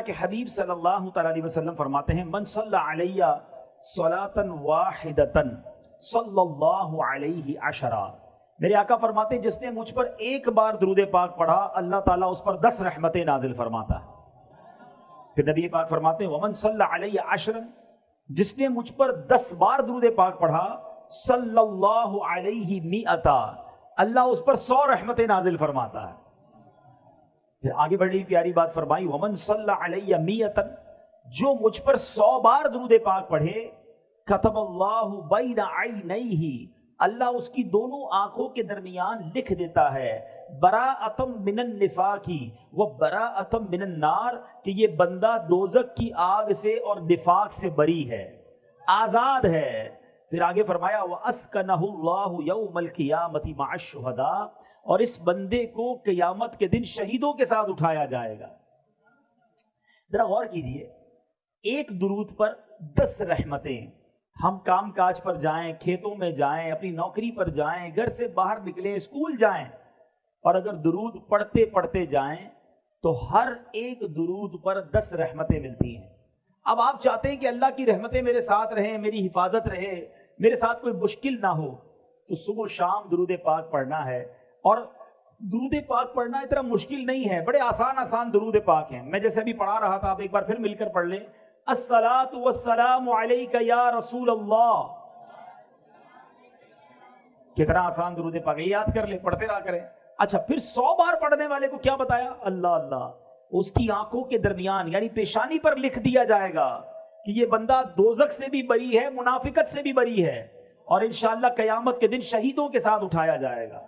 کہ حبیب صلی اللہ تعالی علیہ وسلم فرماتے ہیں من صلی علیہ صلاۃ واحدۃ صلی اللہ علیہ عشرہ، میرے آقا فرماتے ہیں جس نے مجھ پر ایک بار درود پاک پڑھا اللہ تعالیٰ اس پر 10 رحمتیں نازل فرماتا ہے۔ پھر نبی پاک فرماتے ہیں ومن صلی علیہ عشرا، جس نے مجھ پر 10 بار درود پاک پڑھا صلی اللہ علیہ مئتا، اللہ اس پر 100 رحمتیں نازل فرماتا ہے۔ پھر آگے بڑی پیاری بات فرمائی ومن صلی علیہ مئتا، جو مجھ پر 100 بار درود پاک پڑھے کتب اللہ بین عینیہ، اللہ اس کی دونوں آنکھوں کے درمیان لکھ دیتا ہے براءۃ من النفاق و براءۃ من النار، کہ یہ بندہ دوزخ کی آگ سے اور نفاق سے بری ہے، آزاد ہے۔ پھر آگے فرمایا وَأَسْكَنَهُ اللَّهُ يَوْمَ الْقِيَامَةِ مَعَ الشُّهَدَاءِ، اور اس بندے کو قیامت کے دن شہیدوں کے ساتھ اٹھایا جائے گا۔ ذرا غور کیجئے، ایک درود پر 10 رحمتیں۔ ہم کام کاج پر جائیں، کھیتوں میں جائیں، اپنی نوکری پر جائیں، گھر سے باہر نکلیں، اسکول جائیں، اور اگر درود پڑھتے پڑھتے جائیں تو ہر ایک درود پر 10 رحمتیں ملتی ہیں۔ اب آپ چاہتے ہیں کہ اللہ کی رحمتیں میرے ساتھ رہیں، میری حفاظت رہے، میرے ساتھ کوئی مشکل نہ ہو، تو صبح و شام درود پاک پڑھنا ہے۔ اور درود پاک پڑھنا اتنا مشکل نہیں ہے، بڑے آسان درود پاک ہیں۔ میں جیسے ابھی پڑھا رہا تھا، آپ ایک بار پھر مل کر پڑھ لیں، الصلاۃ والسلام علیک یا رسول اللہ۔ کتنا آسان درود پاک ہے، یاد کر لیں، پڑھتے رہا کریں۔ اچھا، پھر 100 بار پڑھنے والے کو کیا بتایا؟ اللہ اللہ، اس کی آنکھوں کے درمیان یعنی پیشانی پر لکھ دیا جائے گا کہ یہ بندہ دوزخ سے بھی بری ہے، منافقت سے بھی بری ہے، اور انشاءاللہ قیامت کے دن شہیدوں کے ساتھ اٹھایا جائے گا۔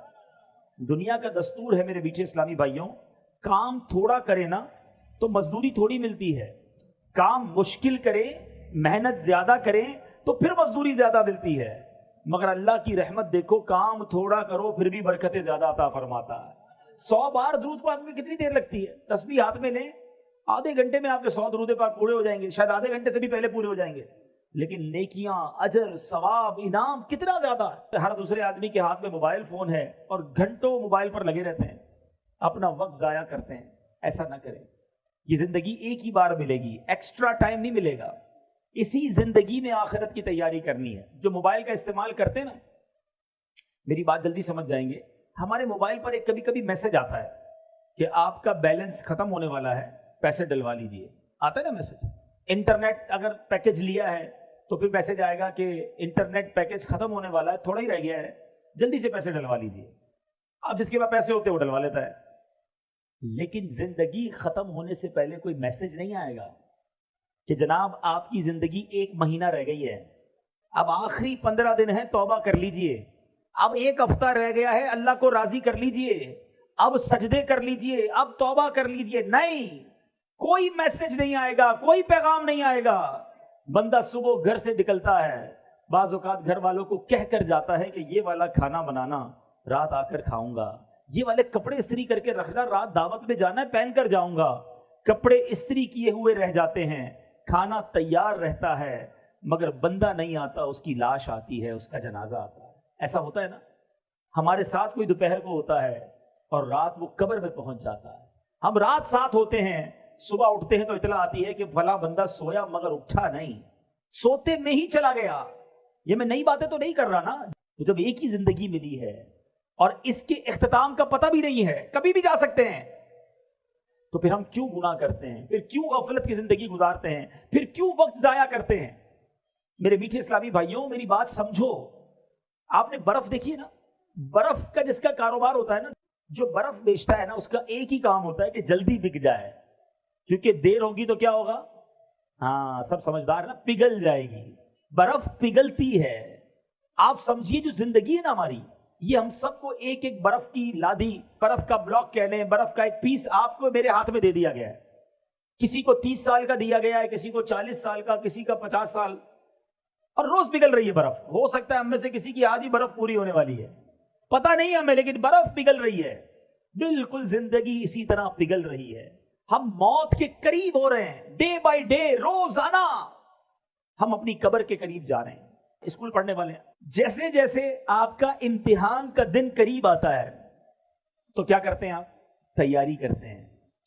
دنیا کا دستور ہے میرے بیٹے اسلامی بھائیوں، کام تھوڑا کرے نا تو مزدوری تھوڑی ملتی ہے، کام مشکل کرے، محنت زیادہ کریں تو پھر مزدوری زیادہ ملتی ہے۔ مگر اللہ کی رحمت دیکھو، کام تھوڑا کرو پھر بھی برکتیں زیادہ عطا فرماتا ہے۔ 100 بار درود پاک میں کتنی دیر لگتی ہے؟ تسبیح ہاتھ میں لیں، آدھے گھنٹے میں آپ کے 100 درود پاک پورے ہو جائیں گے، شاید آدھے گھنٹے سے بھی پہلے پورے ہو جائیں گے۔ لیکن نیکیاں، اجر، ثواب، انعام کتنا زیادہ ہے۔ ہر دوسرے آدمی کے ہاتھ میں موبائل فون ہے اور گھنٹوں موبائل پر لگے رہتے ہیں، اپنا وقت ضائع کرتے ہیں۔ ایسا نہ کریں، یہ زندگی ایک ہی بار ملے گی، ایکسٹرا ٹائم نہیں ملے گا۔ اسی زندگی میں آخرت کی تیاری کرنی ہے۔ جو موبائل کا استعمال کرتے ہیں نا، میری بات جلدی سمجھ جائیں گے، ہمارے موبائل پر ایک کبھی کبھی میسج آتا ہے کہ آپ کا بیلنس ختم ہونے والا ہے، پیسے ڈلوا لیجئے، آتا ہے نا میسج۔ انٹرنیٹ اگر پیکج لیا ہے تو پھر میسج آئے گا کہ انٹرنیٹ پیکج ختم ہونے والا ہے، تھوڑا ہی رہ گیا ہے، جلدی سے پیسے ڈلوا لیجئے۔ اب جس کے پاس پیسے ہوتے ہیں وہ ڈلوا لیتا ہے۔ لیکن زندگی ختم ہونے سے پہلے کوئی میسج نہیں آئے گا کہ جناب آپ کی زندگی 1 مہینہ رہ گئی ہے، اب آخری 15 دن ہے، توبہ کر لیجئے، اب 1 ہفتہ رہ گیا ہے، اللہ کو راضی کر لیجئے، اب سجدے کر لیجئے، اب توبہ کر لیجئے۔ نہیں، کوئی میسج نہیں آئے گا، کوئی پیغام نہیں آئے گا۔ بندہ صبح گھر سے نکلتا ہے، بعض اوقات گھر والوں کو کہہ کر جاتا ہے کہ یہ والا کھانا بنانا، رات آ کر کھاؤں گا، یہ والے کپڑے استری کر کے رکھنا، رات دعوت میں جانا ہے پہن کر جاؤں گا۔ کپڑے استری کیے ہوئے رہ جاتے ہیں، کھانا تیار رہتا ہے، مگر بندہ نہیں آتا، اس کی لاش آتی ہے، اس کا جنازہ آتا ہے۔ ایسا ہوتا ہے نا، ہمارے ساتھ کوئی دوپہر کو ہوتا ہے اور رات وہ قبر میں پہنچ جاتا ہے، ہم رات ساتھ ہوتے ہیں، صبح اٹھتے ہیں تو اطلاع آتی ہے کہ فلاں بندہ سویا مگر اٹھا نہیں، سوتے میں ہی چلا گیا۔ یہ میں نئی باتیں تو نہیں کر رہا نا، جب ایک ہی زندگی ملی ہے اور اس کے اختتام کا پتہ بھی نہیں ہے، کبھی بھی جا سکتے ہیں، تو پھر ہم کیوں گناہ کرتے ہیں؟ پھر کیوں غفلت کی زندگی گزارتے ہیں؟ پھر کیوں وقت ضائع کرتے ہیں؟ میرے میٹھے اسلامی بھائیوں، میری بات سمجھو۔ آپ نے برف دیکھی ہے نا، برف کا جس کا کاروبار ہوتا ہے نا، جو برف بیچتا ہے نا، اس کا ایک ہی کام ہوتا ہے کہ جلدی بک جائے، کیونکہ دیر ہوگی تو کیا ہوگا؟ ہاں، سب سمجھدار نا، پگھل جائے گی، برف پگھلتی ہے۔ آپ سمجھیے جو زندگی ہے نا ہماری، یہ ہم سب کو ایک ایک برف کی لادھی، برف کا بلاک کہہ لیں، برف کا ایک پیس آپ کو میرے ہاتھ میں دے دیا گیا ہے۔ کسی کو 30 سال کا دیا گیا ہے، کسی کو 40 سال کا، کسی کا 50 سال، اور روز پگھل رہی ہے برف۔ ہو سکتا ہے ہم میں سے کسی کی آج ہی برف پوری ہونے والی ہے، پتہ نہیں ہمیں، لیکن برف پگھل رہی ہے۔ بالکل زندگی اسی طرح پگھل رہی ہے، ہم موت کے قریب ہو رہے ہیں، ڈے بائی ڈے، روزانہ ہم اپنی قبر کے قریب جا رہے ہیں۔ اسکول پڑھنے والے ہیں، جیسے جیسے آپ کا امتحان کا دن قریب آتا ہے تو کیا کرتے ہیں آپ؟ تیاری کرتے ہیں،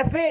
FA,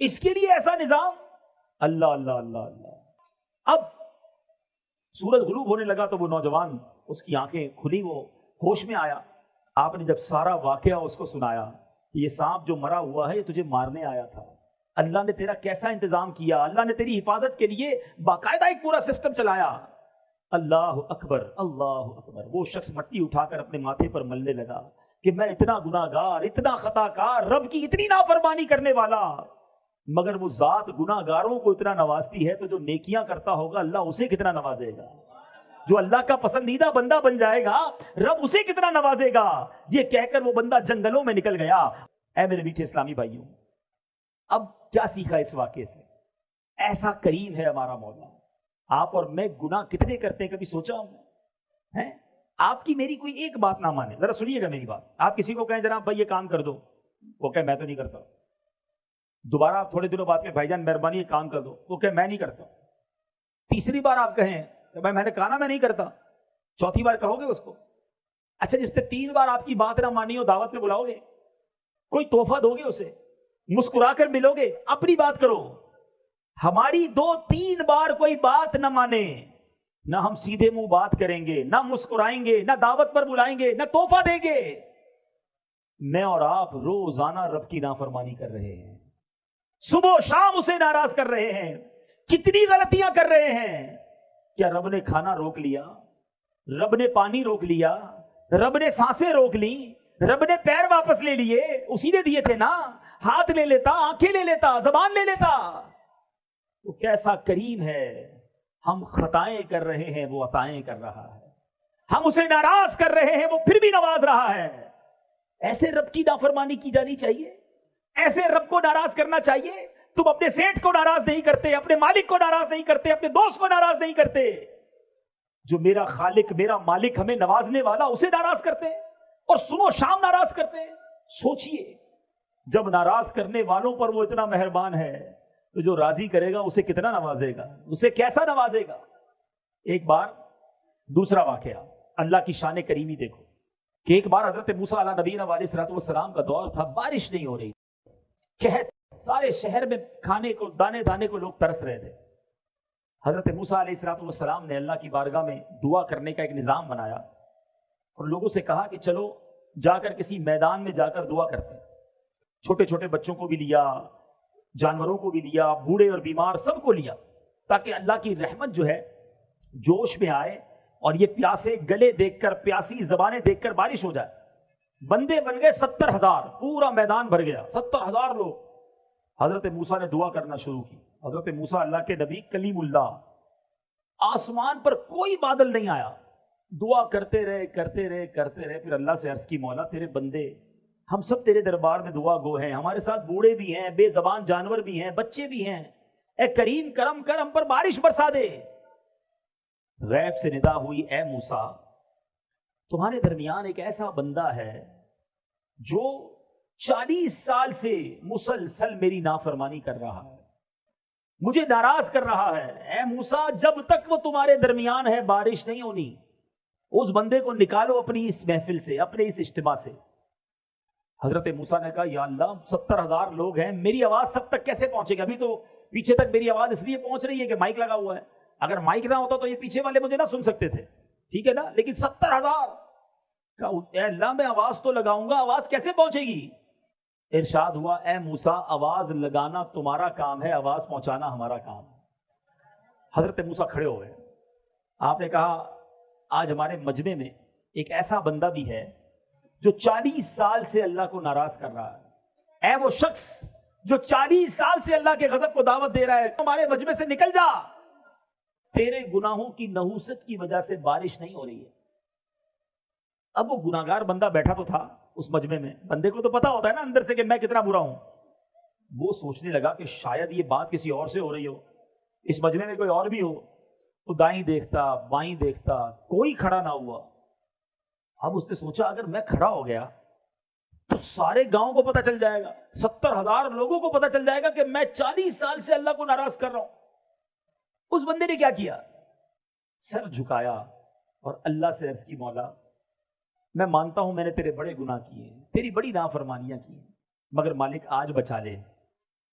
اس کے لیے ایسا نظام. اللہ اللہ اللہ اللہ. اب سورج غروب ہونے لگا تو وہ نوجوان، اس کی آنکھیں کھلی، وہ ہوش میں آیا. آپ نے جب سارا واقعہ اس کو سنایا کہ یہ سانپ جو مرا ہوا ہے یہ تجھے مارنے آیا تھا، اللہ نے تیرا کیسا انتظام کیا، اللہ نے تیری حفاظت کے لیے باقاعدہ ایک پورا سسٹم چلایا. اللہ اکبر اللہ اکبر. وہ شخص مٹی اٹھا کر اپنے ماتھے پر ملنے لگا کہ میں اتنا گناہ گار، اتنا خطا کار، رب کی اتنی نافرمانی کرنے والا، مگر وہ ذات گناہ گاروں کو اتنا نوازتی ہے تو جو نیکیاں کرتا ہوگا اللہ اسے کتنا نوازے گا. جو اللہ کا پسندیدہ بندہ بن جائے گا رب اسے کتنا نوازے گا. یہ کہہ کر وہ بندہ جنگلوں میں نکل گیا. اے میرے میٹھے اسلامی بھائیوں، اب کیا سیکھا اس واقعے سے؟ ایسا کریم ہے ہمارا مولا. آپ اور میں گناہ کتنے کرتے ہیں، کبھی سوچا ہوں ہے؟ آپ کی میری کوئی ایک بات نہ مانے، ذرا سنیے گا میری بات. آپ کسی کو کہیں جناب بھائی یہ کام کر دو، وہ کہے میں تو نہیں کرتا. دوبارہ آپ تھوڑے دنوں بعد میں بھائی جان مہربانی یہ کام کر دو، وہ کہے میں نہیں کرتا. تیسری بار آپ کہیں کہ بھائی میں نے کہا نا میں نہیں کرتا، چوتھی بار کہو گے اس کو؟ اچھا جس نے 3 بار آپ کی بات نہ مانی ہو دعوت میں بلاؤ گے؟ کوئی تحفہ دو گے اسے؟ مسکرا کر ملو گے؟ اپنی بات کرو. ہماری 2-3 بار کوئی بات نہ مانے، نہ ہم سیدھے منہ بات کریں گے، نہ مسکرائیں گے، نہ دعوت پر بلائیں گے، نہ تحفہ دیں گے. میں اور آپ روزانہ رب کی نافرمانی کر رہے ہیں، صبح و شام اسے ناراض کر رہے ہیں. کتنی غلطیاں کر رہے ہیں. کیا رب نے کھانا روک لیا؟ رب نے پانی روک لیا؟ رب نے سانسیں روک لی؟ رب نے پیر واپس لے لیے؟ اسی نے دیے تھے نا. ہاتھ لے لیتا، آنکھیں لے لیتا، زبان لے لیتا. وہ کیسا کریم ہے. ہم خطائیں کر رہے ہیں، وہ عطائیں کر رہا ہے. ہم اسے ناراض کر رہے ہیں، وہ پھر بھی نواز رہا ہے. ایسے رب کی نافرمانی کی جانی چاہیے؟ ایسے رب کو ناراض کرنا چاہیے؟ تم اپنے سیٹھ کو ناراض نہیں کرتے، اپنے مالک کو ناراض نہیں کرتے، اپنے دوست کو ناراض نہیں کرتے. جو میرا خالق، میرا مالک ہمیں نوازنے والا، اسے ناراض کرتے ہیں اور صبح و شام ناراض کرتے ہیں. سوچئے جب ناراض کرنے والوں پر وہ اتنا مہربان ہے تو جو راضی کرے گا اسے کتنا نوازے گا، اسے کیسا نوازے گا. ایک بار دوسرا واقعہ، اللہ کی شان کریمی دیکھو کہ ایک بار حضرت موسیٰ علیہ نبینا علیہ السلام کا دور تھا، بارش نہیں ہو رہی، قحط، سارے شہر میں کھانے کو، دانے دانے کو لوگ ترس رہے تھے. حضرت موسیٰ علیہ السلام نے اللہ کی بارگاہ میں دعا کرنے کا ایک نظام بنایا اور لوگوں سے کہا کہ چلو جا کر کسی میدان میں جا کر دعا کرتے ہیں. چھوٹے چھوٹے بچوں کو بھی لیا، جانوروں کو بھی لیا، بوڑھے اور بیمار سب کو لیا، تاکہ اللہ کی رحمت جو ہے جوش میں آئے اور یہ پیاسے گلے دیکھ کر، پیاسی زبانیں دیکھ کر بارش ہو جائے. بندے بن گئے 70,000، پورا میدان بھر گیا، 70,000 لوگ. حضرت موسیٰ نے دعا کرنا شروع کی. حضرت موسیٰ اللہ کے نبی کلیم اللہ، آسمان پر کوئی بادل نہیں آیا، دعا کرتے رہے کرتے رہے کرتے رہے. پھر اللہ سے عرض کی مولا تیرے بندے ہم سب تیرے دربار میں دعا گو ہیں، ہمارے ساتھ بوڑھے بھی ہیں، بے زبان جانور بھی ہیں، بچے بھی ہیں، اے کریم کرم کر ہم پر بارش برسا دے. غیب سے ندا ہوئی اے موسیٰ تمہارے درمیان ایک ایسا بندہ ہے جو 40 سال سے مسلسل میری نافرمانی کر رہا ہے، مجھے ناراض کر رہا ہے. اے موسیٰ جب تک وہ تمہارے درمیان ہے بارش نہیں ہونی. اس بندے کو نکالو اپنی اس محفل سے، اپنے اس اجتماع سے. حضرت موسیٰ نے کہا یا اللہ 70,000 لوگ ہیں، میری آواز سب تک کیسے پہنچے گی؟ ابھی تو پیچھے تک میری آواز اس لیے پہنچ رہی ہے کہ مائک لگا ہوا ہے، اگر مائک نہ ہوتا تو یہ پیچھے والے مجھے نہ سن سکتے تھے، ٹھیک ہے نا؟ لیکن 70,000 کا اے اللہ میں آواز تو لگاؤں گا، آواز کیسے پہنچے گی؟ ارشاد ہوا اے موسیٰ آواز لگانا تمہارا کام ہے، آواز پہنچانا ہمارا کام ہے. حضرت موسیٰ کھڑے ہوئے. آپ نے کہا آج ہمارے مجمع میں ایک ایسا بندہ بھی ہے جو 40 سال سے اللہ کو ناراض کر رہا ہے. اے وہ شخص جو 40 سال سے اللہ کے غضب کو دعوت دے رہا ہے، ہمارے مجمع سے نکل جا، تیرے گناہوں کی نحوست کی وجہ سے بارش نہیں ہو رہی ہے. اب وہ گناہگار بندہ بیٹھا تو تھا اس مجمع میں، بندے کو تو پتا ہوتا ہے نا اندر سے کہ میں کتنا برا ہوں. وہ سوچنے لگا کہ شاید یہ بات کسی اور سے ہو رہی ہو، اس مجمع میں کوئی اور بھی ہو. تو دائیں دیکھتا بائیں دیکھتا، کوئی کھڑا نہ ہوا. اب اس نے سوچا اگر میں کھڑا ہو گیا تو سارے گاؤں کو پتا چل جائے گا، 70,000 لوگوں کو پتا چل جائے گا کہ میں 40 سال سے اللہ کو ناراض کر رہا ہوں. اس بندے نے کیا کیا؟ سر جھکایا اور اللہ سے عرض کی مولا میں مانتا ہوں میں نے تیرے بڑے گناہ کیے ہیں، تیری بڑی نافرمانیاں کی ہیں، مگر مالک آج بچا لے،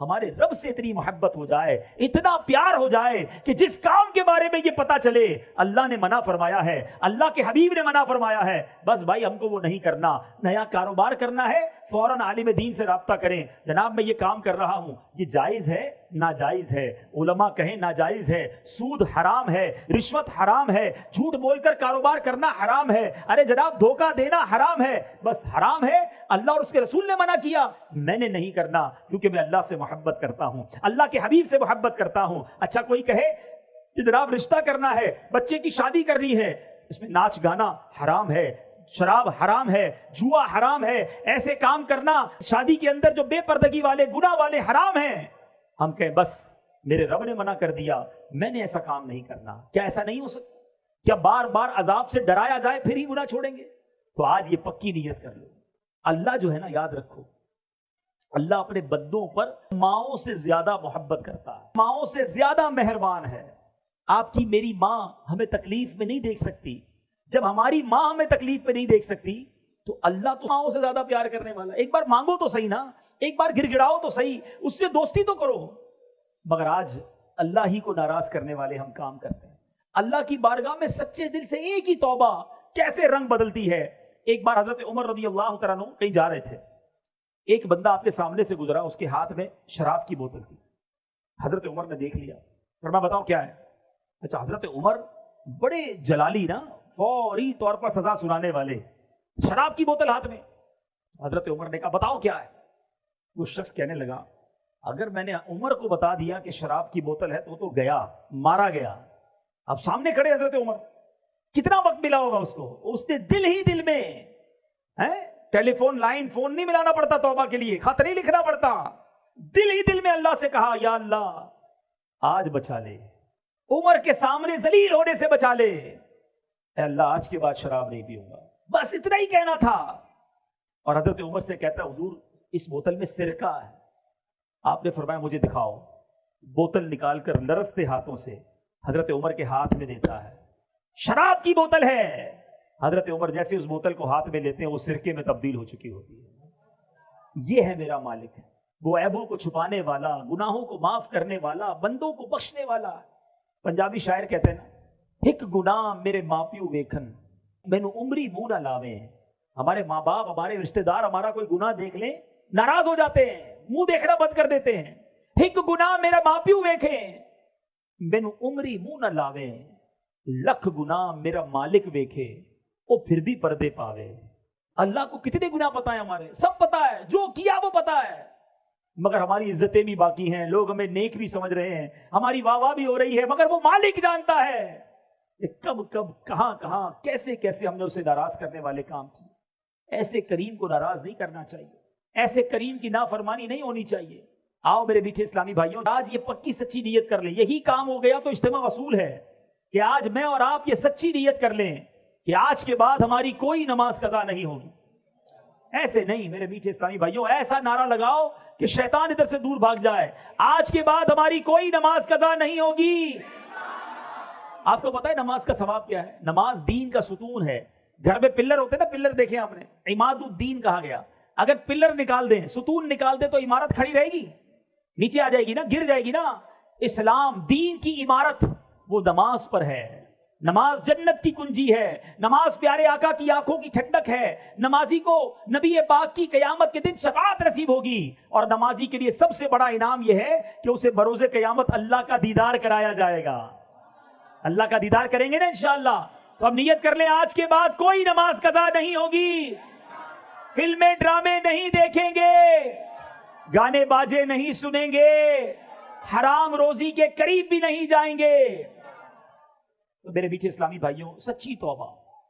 ہمارے رب سے اتنی محبت ہو جائے، اتنا پیار ہو جائے کہ جس کام کے بارے میں یہ پتا چلے اللہ نے منع فرمایا ہے، اللہ کے حبیب نے منع فرمایا ہے، بس بھائی ہم کو وہ نہیں کرنا۔ نیا کاروبار کرنا ہے، فوراً عالم دین سے رابطہ کریں، جناب میں یہ کام کر رہا ہوں، یہ جائز ہے ناجائز ہے؟ علماء کہیں ناجائز ہے، سود حرام ہے، رشوت حرام ہے، جھوٹ بول کر کاروبار کرنا حرام ہے، ارے جناب دھوکہ دینا حرام ہے، بس حرام ہے، اللہ اور اس کے رسول نے منع کیا، میں نے نہیں کرنا کیونکہ میں اللہ سے محبت کرتا ہوں، اللہ کے حبیب سے محبت کرتا ہوں۔ اچھا کوئی کہے کہ جناب رشتہ کرنا ہے، بچے کی شادی کرنی ہے، اس میں ناچ گانا حرام ہے، شراب حرام ہے، جوا حرام ہے، ایسے کام کرنا شادی کے اندر جو بے پردگی والے گناہ والے حرام ہیں، ہم کہیں بس میرے رب نے منع کر دیا، میں نے ایسا کام نہیں کرنا۔ کیا ایسا نہیں ہو سکتا؟ کیا بار بار عذاب سے ڈرایا جائے پھر ہی گناہ چھوڑیں گے؟ تو آج یہ پکی نیت کر لو، اللہ جو ہے نا، یاد رکھو اللہ اپنے بندوں پر ماؤں سے زیادہ محبت کرتا ہے، ماؤں سے زیادہ مہربان ہے۔ آپ کی میری ماں ہمیں تکلیف میں نہیں دیکھ سکتی، جب ہماری ماں ہمیں تکلیف میں نہیں دیکھ سکتی تو اللہ تو ماؤں سے زیادہ پیار کرنے والا۔ ایک بار مانگو تو صحیح نا، ایک بار گڑ گڑاؤ تو صحیح، اس سے دوستی تو کرو۔ مگر آج اللہ ہی کو ناراض کرنے والے ہم کام کرتے ہیں۔ اللہ کی بارگاہ میں سچے دل سے ایک ہی توبہ کیسے رنگ بدلتی ہے۔ ایک بار حضرت عمر رضی اللہ تعالیٰ عنہ کہیں جا رہے تھے، ایک بندہ آپ کے سامنے سے گزرا، اس کے ہاتھ میں شراب کی بوتل تھی، حضرت عمر نے دیکھ لیا، فرمایا بتاؤ کیا ہے؟ اچھا حضرت عمر بڑے جلالی نا، فوری طور پر سزا سنانے والے، شراب کی بوتل ہاتھ میں۔ حضرت عمر نے کہا بتاؤ کیا ہے؟ وہ شخص کہنے لگا اگر میں نے عمر کو بتا دیا کہ شراب کی بوتل ہے تو گیا، مارا گیا۔ اب سامنے کھڑے حضرت عمر، کتنا وقت ملا ہوگا اس کو، اس نے دل ہی دل میں ٹیلی فون لائن فون نہیں ملانا پڑتا توبہ کے لیے، خط نہیں لکھنا پڑتا، دل ہی دل میں اللہ سے کہا یا اللہ آج بچا لے، عمر کے سامنے ذلیل ہونے سے بچا لے، اے اللہ آج کے بعد شراب نہیں پیوں گا، بس اتنا ہی کہنا تھا۔ اور حضرت عمر سے کہتا حضور اس بوتل میں سرکہ ہے، آپ نے فرمایا مجھے دکھاؤ۔ بوتل نکال کر لرزتے ہاتھوں سے حضرت عمر کے ہاتھ میں دیتا ہے، شراب کی بوتل ہے۔ حضرت عمر جیسے اس بوتل کو ہاتھ میں لیتے ہیں وہ سرکے میں تبدیل ہو چکی ہوتی ہے۔ یہ ہے میرا مالک، وہ عیبوں کو چھپانے والا، گناہوں کو معاف کرنے والا، بندوں کو بخشنے والا۔ پنجابی شاعر کہتے ہیں نا، ایک گناہ میرے ماں پیو ویکھن مینوں عمری منہ نہ لاویں۔ ہمارے ماں باپ، ہمارے رشتہ دار ہمارا کوئی گناہ دیکھ لیں ناراض ہو جاتے ہیں، منہ دیکھنا بند کر دیتے ہیں۔ ایک گناہ میرا ماں پیو ویکھیں مینوں عمری منہ نہ لاویں، لکھ گناہ میرا مالک ویکھے وہ پھر بھی پردے پاوے۔ اللہ کو کتنے گناہ پتا ہے، ہمارے سب پتا ہے، جو کیا وہ پتا ہے، مگر ہماری عزتیں بھی باقی ہیں، لوگ ہمیں نیک بھی سمجھ رہے ہیں، ہماری واہ واہ بھی ہو رہی ہے، مگر وہ مالک جانتا ہے کہ کب کب کہاں کہاں کیسے کیسے ہم نے اسے ناراض کرنے والے کام کیے۔ ایسے کریم کو ناراض نہیں کرنا چاہیے، ایسے کریم کی نافرمانی نہیں ہونی چاہیے۔ آؤ میرے میٹھے اسلامی بھائیوں، آج یہ پکی سچی نیت کر لیں، یہی کام ہو گیا تو اجتماع وصول ہے کہ آج میں اور آپ یہ سچی نیت کر لیں کہ آج کے بعد ہماری کوئی نماز قضا نہیں ہوگی۔ ایسے نہیں میرے میٹھے اسلامی بھائیوں، ایسا نعرہ لگاؤ کہ شیطان ادھر سے دور بھاگ جائے، آج کے بعد ہماری کوئی نماز قضا نہیں ہوگی۔ آپ کو پتا ہے نماز کا ثواب کیا ہے؟ نماز دین کا ستون ہے۔ گھر میں پلر ہوتے ہیں نا، پلر دیکھیں آپ نے، عماد الدین کہا گیا۔ اگر پلر نکال دیں، ستون نکال دیں تو عمارت کھڑی رہے گی؟ نیچے آ جائے گی نا، گر جائے گی نا۔ اسلام دین کی عمارت وہ نماز پر ہے۔ نماز جنت کی کنجی ہے، نماز پیارے آقا کی آنکھوں کی ٹھنڈک ہے، نمازی کو نبی پاک کی قیامت کے دن شفاعت نصیب ہوگی، اور نمازی کے لیے سب سے بڑا انعام یہ ہے کہ اسے بروز قیامت اللہ کا دیدار کرایا جائے گا۔ اللہ کا دیدار کریں گے نا انشاءاللہ۔ تو اب نیت کر لیں آج کے بعد کوئی نماز قضا نہیں ہوگی، فلمیں ڈرامے نہیں دیکھیں گے، گانے باجے نہیں سنیں گے، حرام روزی کے قریب بھی نہیں جائیں گے۔ تو میرے میٹھے اسلامی بھائیوں، سچی توبہ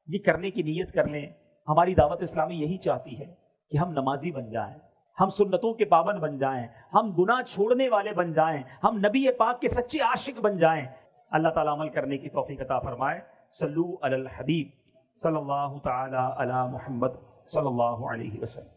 یہ کرنے کی نیت کر لیں۔ ہماری دعوت اسلامی یہی چاہتی ہے کہ ہم نمازی بن جائیں، ہم سنتوں کے پابند بن جائیں، ہم گناہ چھوڑنے والے بن جائیں، ہم نبی پاک کے سچے عاشق بن جائیں۔ اللہ تعالیٰ عمل کرنے کی توفیق عطا فرمائے۔ صلو علی الحبیب صلی اللہ تعالی علی محمد صلی اللہ علیہ وسلم۔